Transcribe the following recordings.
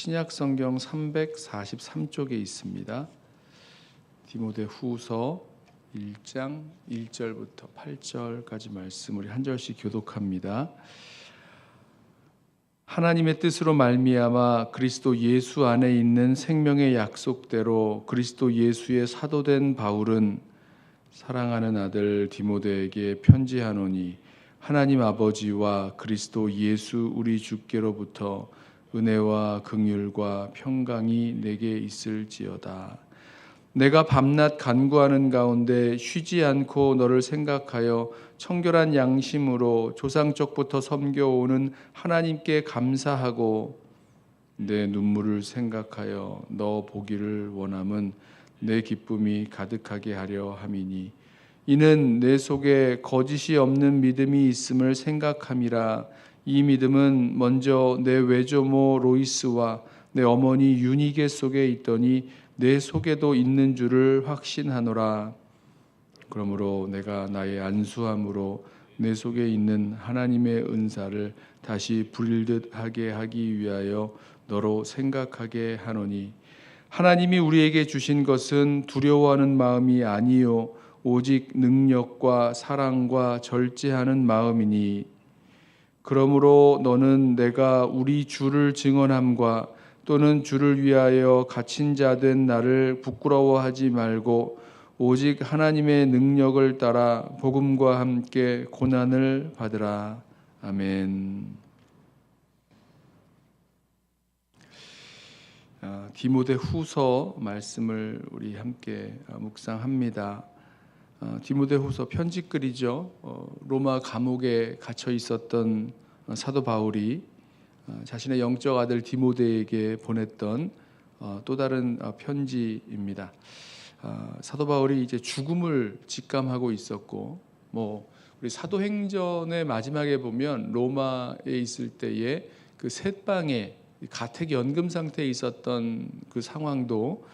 신약 성경 343쪽에 있습니다. 디모데후서 1장 1절부터 8절까지 말씀 우리 한 절씩 교독합니다. 하나님의 뜻으로 말미암아 그리스도 예수 안에 있는 생명의 약속대로 그리스도 예수의 사도된 바울은 사랑하는 아들 디모데에게 편지하노니 하나님 아버지와 그리스도 예수 우리 주께로부터 은혜와 긍휼과 평강이 내게 있을지어다. 내가 밤낮 간구하는 가운데 쉬지 않고 너를 생각하여 청결한 양심으로 조상적부터 섬겨오는 하나님께 감사하고 내 눈물을 생각하여 너 보기를 원함은 내 기쁨이 가득하게 하려 함이니 이는 내 속에 거짓이 없는 믿음이 있음을 생각함이라. 이 믿음은 먼저 내 외조모 로이스와 내 어머니 유니게 속에 있더니 내 속에도 있는 줄을 확신하노라. 그러므로 내가 나의 안수함으로 내 속에 있는 하나님의 은사를 다시 불일듯하게 하기 위하여 너로 생각하게 하노니 하나님이 우리에게 주신 것은 두려워하는 마음이 아니요 오직 능력과 사랑과 절제하는 마음이니 그러므로 너는 내가 우리 주를 증언함과 또는 주를 위하여 갇힌 자 된 나를 부끄러워하지 말고 오직 하나님의 능력을 따라 복음과 함께 고난을 받으라. 아멘. 디모데후서 말씀을 우리 함께 묵상합니다. 디모데후서 편지글이죠. 로마 감옥에 갇혀 있었던 사도 바울이 자신의 영적 아들 디모데에게 보냈던 또 다른 편지입니다. 사도 바울이 이제 죽음을 직감하고 있었고, 우리 사도행전의 마지막에 보면 로마에 있을 때에 그 셋방에 가택 연금 상태에 있었던 그 상황도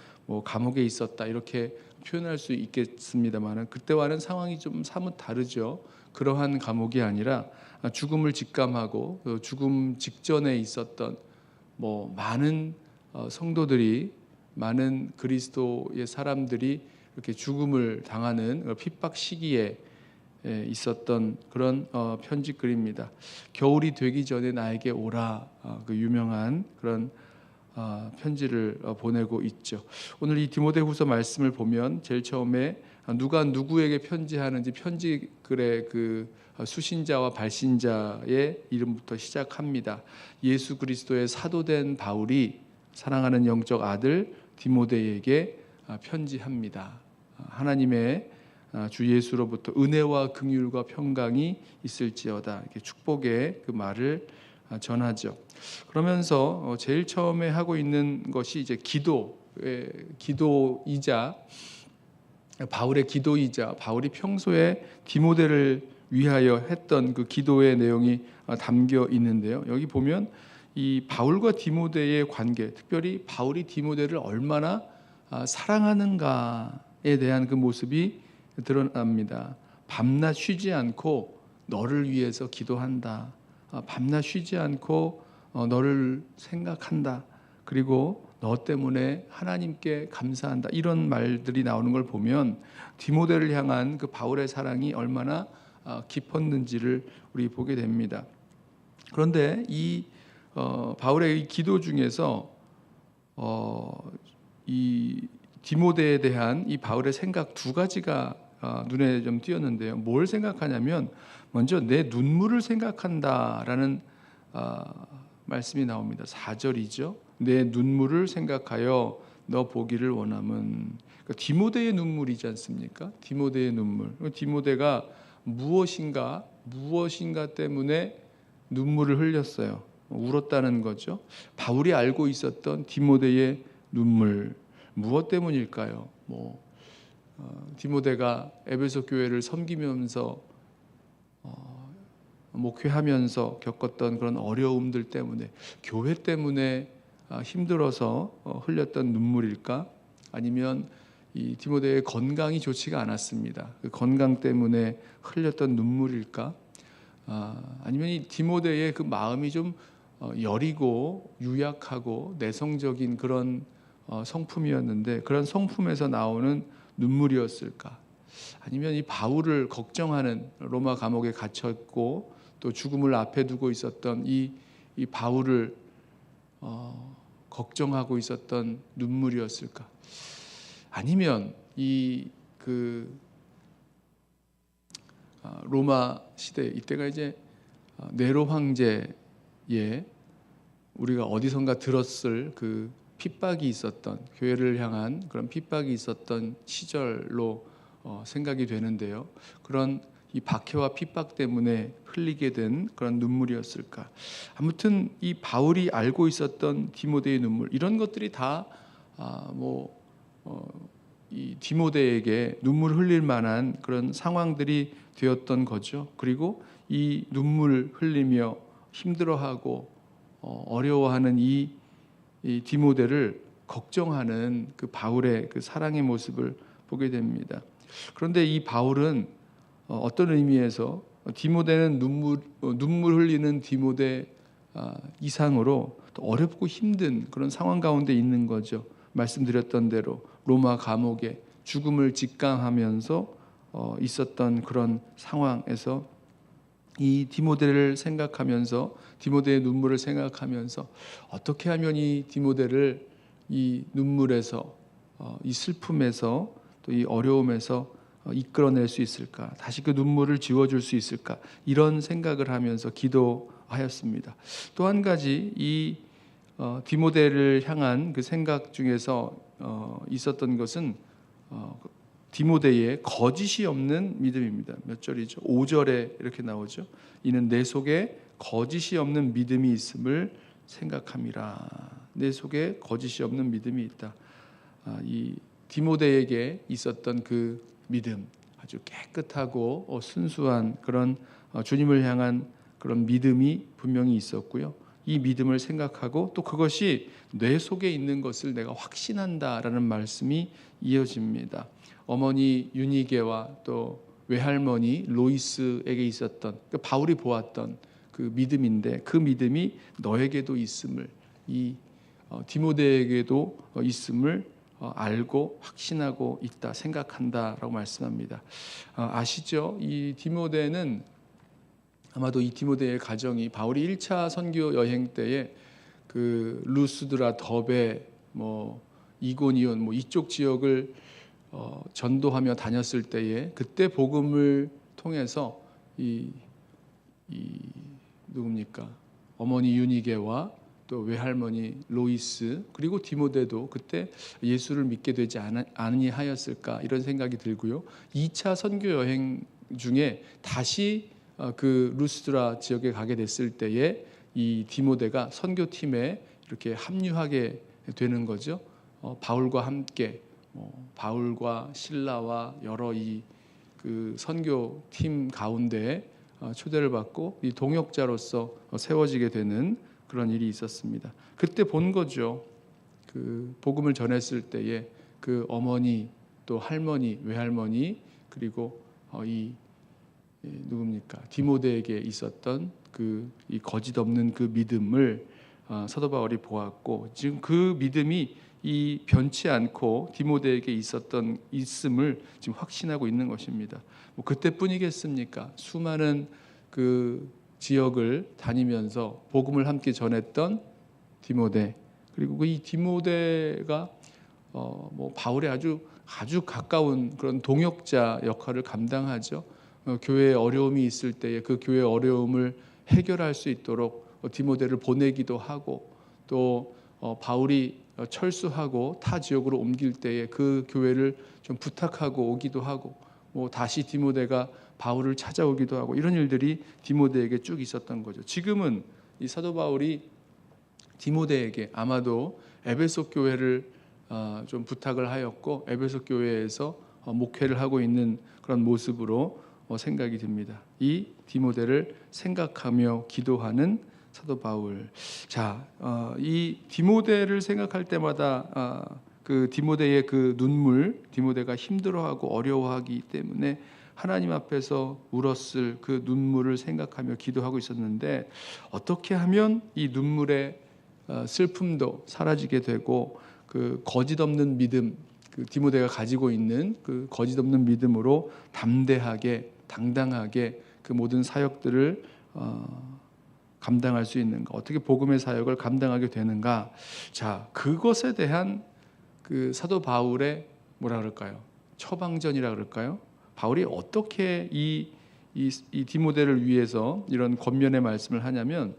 감옥에 있었다 이렇게 표현할 수 있겠습니다만 그때와는 상황이 좀 사뭇 다르죠. 그러한 감옥이 아니라 죽음을 직감하고 죽음 직전에 있었던 많은 성도들이 많은 그리스도의 사람들이 이렇게 죽음을 당하는 핍박 시기에 있었던 그런 편지글입니다. 겨울이 되기 전에 나에게 오라, 그 유명한 그런 편지를 보내고 있죠. 오늘 이 디모데후서 말씀을 보면 제일 처음에 누가 누구에게 편지하는지 편지글의 그 수신자와 발신자의 이름부터 시작합니다. 예수 그리스도의 사도된 바울이 사랑하는 영적 아들 디모데에게 편지합니다. 하나님의 주 예수로부터 은혜와 긍휼과 평강이 있을지어다. 이렇게 축복의 그 말을 전하죠. 그러면서 제일 처음에 하고 있는 것이 이제 기도이자 바울의 기도이자 바울이 평소에 디모데를 위하여 했던 그 기도의 내용이 담겨 있는데요. 여기 보면 이 바울과 디모데의 관계, 특별히 바울이 디모데를 얼마나 사랑하는가에 대한 그 모습이 드러납니다. 밤낮 쉬지 않고 너를 위해서 기도한다. 밤낮 쉬지 않고 너를 생각한다. 그리고 너 때문에 하나님께 감사한다. 이런 말들이 나오는 걸 보면 디모데를 향한 그 바울의 사랑이 얼마나 깊었는지를 우리 보게 됩니다. 그런데 이 바울의 이 기도 중에서 이 디모데에 대한 이 바울의 생각 두 가지가 눈에 좀 띄었는데요. 뭘 생각하냐면 먼저 내 눈물을 생각한다라는 말씀이 나옵니다. 4절이죠. 내 눈물을 생각하여 너 보기를 원함은, 그러니까 디모데의 눈물이지 않습니까? 디모데의 눈물. 디모데가 무엇인가 때문에 눈물을 흘렸어요. 울었다는 거죠. 바울이 알고 있었던 디모데의 눈물, 무엇 때문일까요? 디모데가 에베소 교회를 섬기면서 목회하면서 겪었던 그런 어려움들 때문에, 교회 때문에 힘들어서 흘렸던 눈물일까? 아니면 이 디모데의 건강이 좋지가 않았습니다. 그 건강 때문에 흘렸던 눈물일까? 아니면 이 디모데의 그 마음이 좀 여리고 유약하고 내성적인 그런 성품이었는데 그런 성품에서 나오는 눈물이었을까? 아니면 이 바울을 걱정하는, 로마 감옥에 갇혔고 또 죽음을 앞에 두고 있었던 이 바울을 걱정하고 있었던 눈물이었을까? 아니면 로마 시대, 이때가 이제 네로 황제의 우리가 어디선가 들었을 그 핍박이 있었던, 교회를 향한 그런 핍박이 있었던 시절로 생각이 되는데요. 그런 이 박해와 핍박 때문에 흘리게 된 그런 눈물이었을까? 아무튼 이 바울이 알고 있었던 디모데의 눈물, 이런 것들이 다 이 디모데에게 눈물 흘릴 만한 그런 상황들이 되었던 거죠. 그리고 이 눈물 흘리며 힘들어하고 어려워하는 이 디모데를 걱정하는 그 바울의 그 사랑의 모습을 보게 됩니다. 그런데 이 바울은 어떤 의미에서 디모데는 눈물 흘리는 디모데 이상으로 또 어렵고 힘든 그런 상황 가운데 있는 거죠. 말씀드렸던 대로 로마 감옥에 죽음을 직감하면서 있었던 그런 상황에서 이 디모데를 생각하면서, 디모데의 눈물을 생각하면서 어떻게 하면 이 디모데를 이 눈물에서, 이 슬픔에서, 또 이 어려움에서 이끌어낼 수 있을까? 다시 그 눈물을 지워줄 수 있을까? 이런 생각을 하면서 기도하였습니다. 또 한 가지 이 디모데를 향한 그 생각 중에서 있었던 것은 디모데의 거짓이 없는 믿음입니다. 몇 절이죠? 5절에 이렇게 나오죠. 이는 내 속에 거짓이 없는 믿음이 있음을 생각함이라. 내 속에 거짓이 없는 믿음이 있다. 이 디모데에게 있었던 그 믿음, 아주 깨끗하고 순수한 그런 주님을 향한 그런 믿음이 분명히 있었고요. 이 믿음을 생각하고 또 그것이 뇌 속에 있는 것을 내가 확신한다라는 말씀이 이어집니다. 어머니 유니게와 또 외할머니 로이스에게 있었던, 바울이 보았던 그 믿음인데, 그 믿음이 너에게도 있음을, 이 디모데에게도 있음을 알고 확신하고 있다, 생각한다라고 말씀합니다. 아시죠? 이 디모데는 아마도 이 디모데의 가정이 바울이 1차 선교 여행 때에 그 루스드라, 더베, 이고니온 이쪽 지역을 전도하며 다녔을 때에 그때 복음을 통해서 누굽니까? 어머니 유니게와 또 외할머니 로이스 그리고 디모데도 그때 예수를 믿게 되지 아니하였을까, 이런 생각이 들고요. 2차 선교 여행 중에 다시 그 루스드라 지역에 가게 됐을 때에 이 디모데가 선교팀에 이렇게 합류하게 되는 거죠. 바울과 함께 바울과 실라와 여러 그 선교팀 가운데 초대를 받고 이 동역자로서 세워지게 되는 그런 일이 있었습니다. 그때 본 거죠. 그 복음을 전했을 때에 그 어머니 또 할머니, 외할머니 그리고 누굽니까? 디모데에게 있었던 이 거짓 없는 그 믿음을 사도 바울이 보았고, 지금 그 믿음이 이 변치 않고 디모데에게 있음을 지금 확신하고 있는 것입니다. 그때뿐이겠습니까? 수많은 그 지역을 다니면서 복음을 함께 전했던 디모데, 그리고 이 디모데가 바울의 아주 가까운 그런 동역자 역할을 감당하죠. 교회에 어려움이 있을 때에 그 교회의 어려움을 해결할 수 있도록 디모데를 보내기도 하고, 또 바울이 철수하고 타 지역으로 옮길 때에 그 교회를 좀 부탁하고 오기도 하고, 다시 디모데가 바울을 찾아오기도 하고, 이런 일들이 디모데에게 쭉 있었던 거죠. 지금은 이 사도 바울이 디모데에게 아마도 에베소 교회를 좀 부탁을 하였고, 에베소 교회에서 목회를 하고 있는 그런 모습으로 생각이 듭니다. 이 디모데를 생각하며 기도하는 사도 바울. 자, 이 디모데를 생각할 때마다 그 디모데의 그 눈물, 디모데가 힘들어하고 어려워하기 때문에 하나님 앞에서 울었을 그 눈물을 생각하며 기도하고 있었는데 어떻게 하면 이 눈물의 슬픔도 사라지게 되고 그 거짓 없는 믿음, 그 디모데가 가지고 있는 그 거짓 없는 믿음으로 담대하게 당당하게 그 모든 사역들을 감당할 수 있는가, 어떻게 복음의 사역을 감당하게 되는가. 자, 그것에 대한 그 사도 바울의 뭐라 그럴까요? 처방전이라 그럴까요? 바울이 어떻게 이 디모데를 위해서 이런 권면의 말씀을 하냐면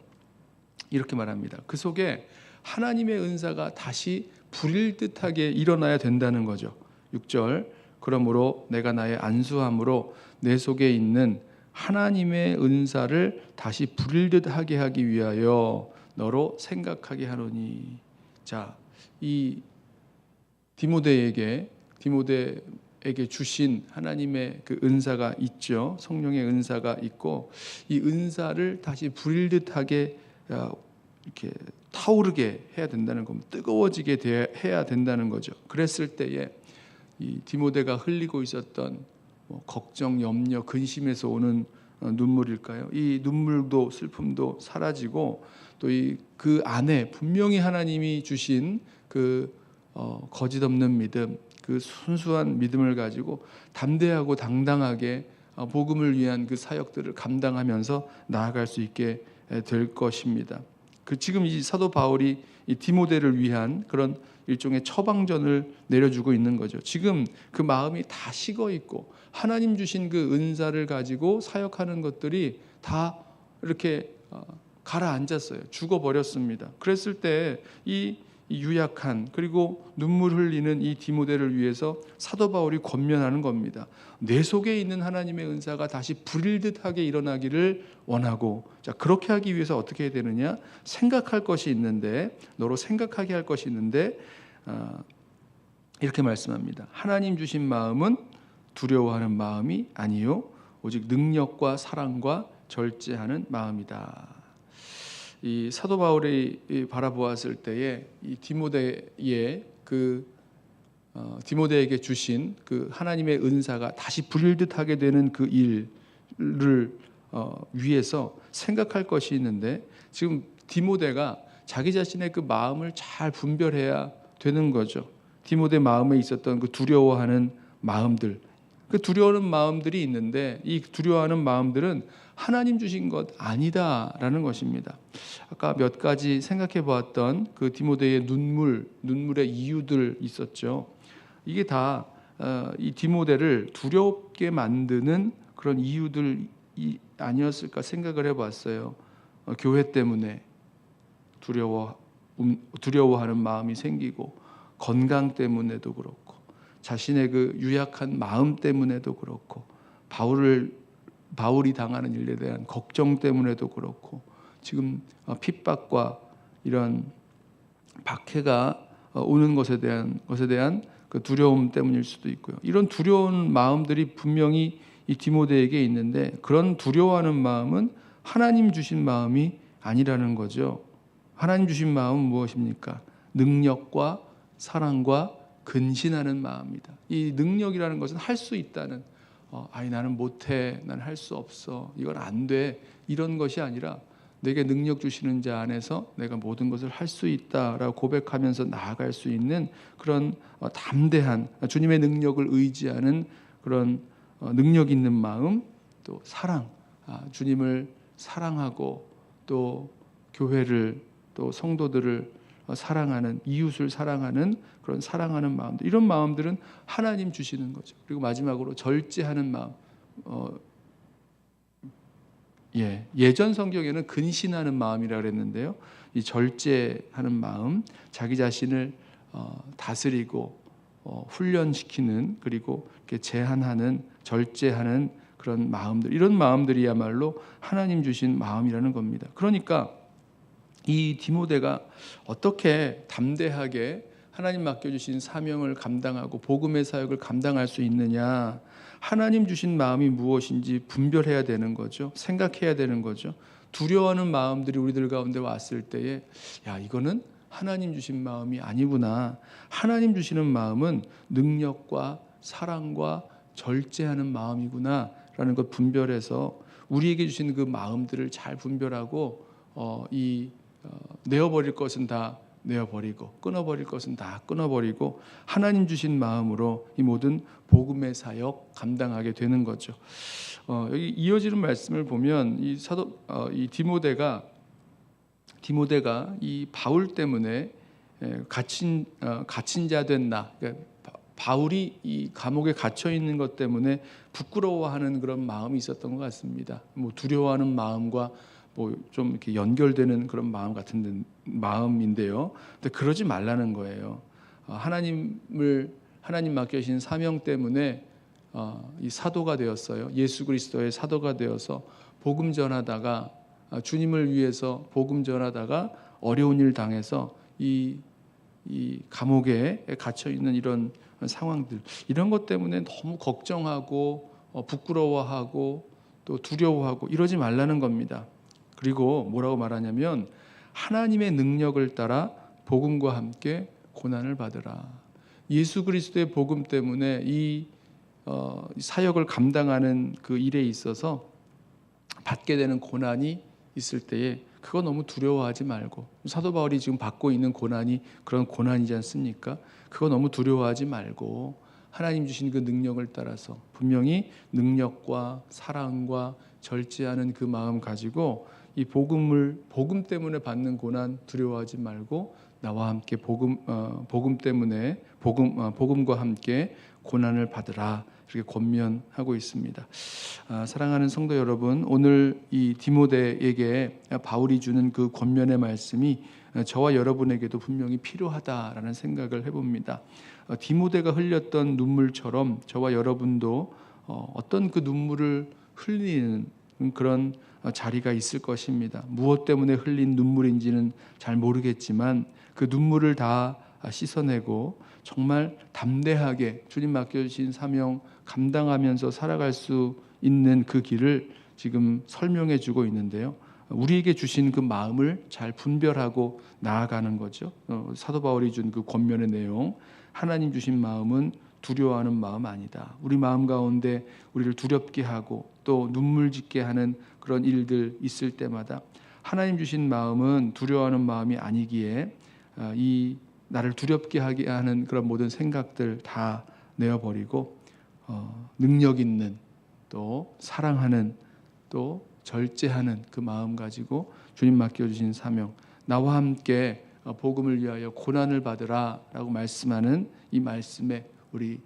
이렇게 말합니다. 그 속에 하나님의 은사가 다시 불일 듯하게 일어나야 된다는 거죠. 6절, 그러므로 내가 나의 안수함으로 내 속에 있는 하나님의 은사를 다시 불일 듯하게 하기 위하여 너로 생각하게 하노니. 자, 이 디모데에게 주신 하나님의 그 은사가 있죠. 성령의 은사가 있고 이 은사를 다시 불일 듯하게 이렇게 타오르게 해야 된다는 겁니다. 뜨거워지게 해야 된다는 거죠. 그랬을 때에 이 디모데가 흘리고 있었던 걱정, 염려, 근심에서 오는 눈물일까요? 이 눈물도 슬픔도 사라지고 또 그 안에 분명히 하나님이 주신 그 거짓 없는 믿음, 그 순수한 믿음을 가지고 담대하고 당당하게 복음을 위한 그 사역들을 감당하면서 나아갈 수 있게 될 것입니다. 그 지금 이 사도 바울이 이 디모데를 위한 그런 일종의 처방전을 내려주고 있는 거죠. 지금 그 마음이 다 식어 있고 하나님 주신 그 은사를 가지고 사역하는 것들이 다 이렇게 가라앉았어요. 죽어버렸습니다. 그랬을 때 이 유약한 그리고 눈물 흘리는 이 디모데를 위해서 사도 바울이 권면하는 겁니다. 내 속에 있는 하나님의 은사가 다시 불일 듯하게 일어나기를 원하고, 자, 그렇게 하기 위해서 어떻게 해야 되느냐? 생각할 것이 있는데, 너로 생각하게 할 것이 있는데 이렇게 말씀합니다. 하나님 주신 마음은 두려워하는 마음이 아니요 오직 능력과 사랑과 절제하는 마음이다. 이 사도 바울이 바라보았을 때에 이 디모데에게 주신 그 하나님의 은사가 다시 불일듯하게 되는 그 일을 위해서 생각할 것이 있는데, 지금 디모데가 자기 자신의 그 마음을 잘 분별해야 되는 거죠. 디모데 마음에 있었던 그 두려워하는 마음들, 그 두려워하는 마음들이 있는데 이 두려워하는 마음들은 하나님 주신 것 아니다라는 것입니다. 아까 몇 가지 생각해 보았던 그 디모데의 눈물의 이유들 있었죠. 이게 다 이 디모데를 두렵게 만드는 그런 이유들이 아니었을까 생각을 해봤어요. 교회 때문에 두려워하는 마음이 생기고, 건강 때문에도 그렇고, 자신의 그 유약한 마음 때문에도 그렇고, 바울이 당하는 일에 대한 걱정 때문에도 그렇고, 지금 핍박과 이런 박해가 오는 것에 대한 그 두려움 때문일 수도 있고요. 이런 두려운 마음들이 분명히 이 디모데에게 있는데, 그런 두려워하는 마음은 하나님 주신 마음이 아니라는 거죠. 하나님 주신 마음은 무엇입니까? 능력과 사랑과 근신하는 마음이다. 이 능력이라는 것은 할 수 있다는, 나는 못해, 나는 할 수 없어, 이건 안 돼, 이런 것이 아니라 내게 능력 주시는 자 안에서 내가 모든 것을 할 수 있다라고 고백하면서 나아갈 수 있는 그런 담대한, 주님의 능력을 의지하는 그런 능력 있는 마음, 또 사랑, 주님을 사랑하고 또 교회를, 또 성도들을 사랑하는, 이웃을 사랑하는 그런 사랑하는 마음들, 이런 마음들은 하나님 주시는 거죠. 그리고 마지막으로 절제하는 마음. 예전 성경에는 근신하는 마음이라 그랬는데요, 이 절제하는 마음, 자기 자신을 다스리고 훈련시키는, 그리고 이렇게 제한하는, 절제하는 그런 마음들, 이런 마음들이야말로 하나님 주신 마음이라는 겁니다. 그러니까 이 디모데가 어떻게 담대하게 하나님 맡겨주신 사명을 감당하고 복음의 사역을 감당할 수 있느냐, 하나님 주신 마음이 무엇인지 분별해야 되는 거죠. 생각해야 되는 거죠. 두려워하는 마음들이 우리들 가운데 왔을 때에, 이거는 하나님 주신 마음이 아니구나. 하나님 주시는 마음은 능력과 사랑과 절제하는 마음이구나라는 것 분별해서 우리에게 주신 그 마음들을 잘 분별하고 내어버릴 것은 다 내어버리고 끊어버릴 것은 다 끊어버리고 하나님 주신 마음으로 이 모든 복음의 사역 감당하게 되는 거죠. 여기 이어지는 말씀을 보면 이 디모데가 이 바울 때문에 갇힌 자 된 나, 그러니까 바울이 이 감옥에 갇혀 있는 것 때문에 부끄러워하는 그런 마음이 있었던 것 같습니다. 뭐 두려워하는 마음과 뭐 좀 이렇게 연결되는 그런 마음 같은 마음인데요. 근데 그러지 말라는 거예요. 하나님 맡겨주신 사명 때문에 이 사도가 되었어요. 예수 그리스도의 사도가 되어서 복음 전하다가 주님을 위해서 복음 전하다가 어려운 일 당해서 이 감옥에 갇혀 있는 이런 상황들, 이런 것 때문에 너무 걱정하고 부끄러워하고 또 두려워하고 이러지 말라는 겁니다. 그리고 뭐라고 말하냐면 하나님의 능력을 따라 복음과 함께 고난을 받으라. 예수 그리스도의 복음 때문에 이 사역을 감당하는 그 일에 있어서 받게 되는 고난이 있을 때에 그거 너무 두려워하지 말고, 사도 바울이 지금 받고 있는 고난이 그런 고난이지 않습니까? 그거 너무 두려워하지 말고 하나님 주신 그 능력을 따라서 분명히 능력과 사랑과 절제하는 그 마음 가지고 이 복음 때문에 받는 고난 두려워하지 말고 나와 함께 복음과 함께 고난을 받으라, 이렇게 권면하고 있습니다. 사랑하는 성도 여러분, 오늘 이 디모데에게 바울이 주는 그 권면의 말씀이 저와 여러분에게도 분명히 필요하다라는 생각을 해봅니다. 디모데가 흘렸던 눈물처럼 저와 여러분도 어떤 그 눈물을 흘리는 그런 자리가 있을 것입니다. 무엇 때문에 흘린 눈물인지는 잘 모르겠지만 그 눈물을 다 씻어내고 정말 담대하게 주님 맡겨주신 사명 감당하면서 살아갈 수 있는 그 길을 지금 설명해 주고 있는데요. 우리에게 주신 그 마음을 잘 분별하고 나아가는 거죠. 사도 바울이 준 그 권면의 내용, 하나님 주신 마음은 두려워하는 마음 아니다. 우리 마음 가운데 우리를 두렵게 하고 또 눈물 짓게 하는 그런 일들 있을 때마다 하나님 주신 마음은 두려워하는 마음이 아니기에 이 나를 두렵게 하게 하는 그런 모든 생각들 다 내어버리고 능력 있는 또 사랑하는 또 절제하는 그 마음 가지고 주님 맡겨주신 사명, 나와 함께 복음을 위하여 고난을 받으라 라고 말씀하는 이 말씀에 우리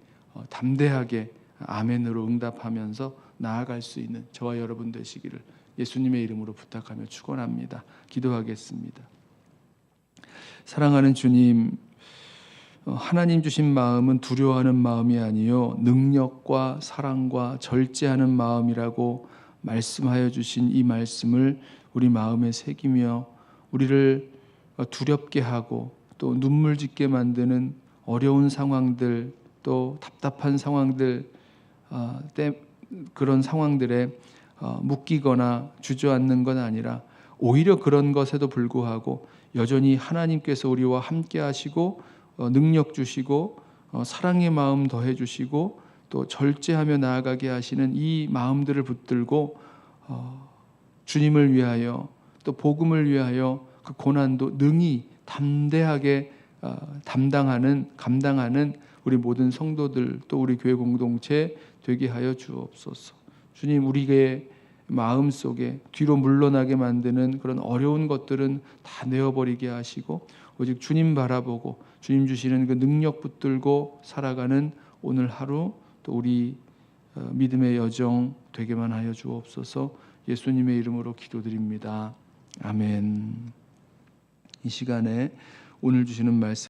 담대하게 아멘으로 응답하면서 나아갈 수 있는 저와 여러분 되시기를 예수님의 이름으로 부탁하며 축원합니다. 기도하겠습니다. 사랑하는 주님, 하나님 주신 마음은 두려워하는 마음이 아니요 능력과 사랑과 절제하는 마음이라고 말씀하여 주신 이 말씀을 우리 마음에 새기며 우리를 두렵게 하고 또 눈물 짓게 만드는 어려운 상황들, 또 답답한 상황들, 그런 상황들에 묶이거나 주저앉는 건 아니라 오히려 그런 것에도 불구하고 여전히 하나님께서 우리와 함께 하시고 능력 주시고 사랑의 마음 더해 주시고 또 절제하며 나아가게 하시는 이 마음들을 붙들고 주님을 위하여 또 복음을 위하여 그 고난도 능히 담대하게 감당하는 우리 모든 성도들 또 우리 교회 공동체 되게 하여 주옵소서. 주님, 우리의 마음속에 뒤로 물러나게 만드는 그런 어려운 것들은 다 내어버리게 하시고 오직 주님 바라보고 주님 주시는 그 능력 붙들고 살아가는 오늘 하루 또 우리 믿음의 여정 되게만 하여 주옵소서. 예수님의 이름으로 기도드립니다. 아멘. 이 시간에 오늘 주시는 말씀